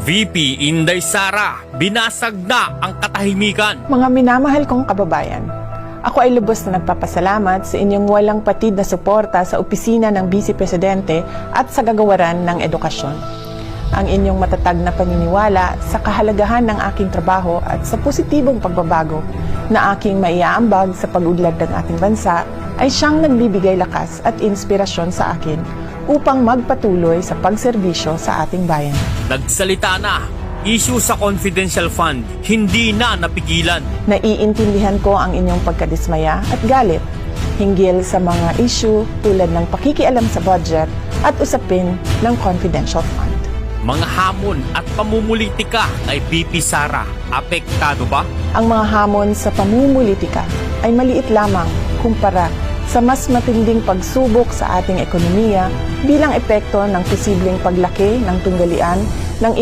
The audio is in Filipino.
VP Inday Sara, binasag na ang katahimikan. Mga minamahal kong kababayan, ako ay lubos na nagpapasalamat sa inyong walang patid na suporta sa opisina ng Vice Presidente at sa gagawaran ng edukasyon. Ang inyong matatag na paniniwala sa kahalagahan ng aking trabaho at sa positibong pagbabago na aking maiaambag sa pag-udlad ng ating bansa ay siyang nagbibigay lakas at inspirasyon sa akin upang magpatuloy sa pagserbisyo sa ating bayan. Nagsalita na, issue sa confidential fund, hindi na napigilan. Naiintindihan ko ang inyong pagkadismaya at galit hinggil sa mga issue tulad ng pakikialam sa budget at usapin ng confidential fund. Mga hamon at pamumulitika kay VP Sara, apektado ba? Ang mga hamon sa pamumulitika ay maliit lamang kumpara sa mas matinding pagsubok sa ating ekonomiya bilang epekto ng posibleng paglaki ng tunggalian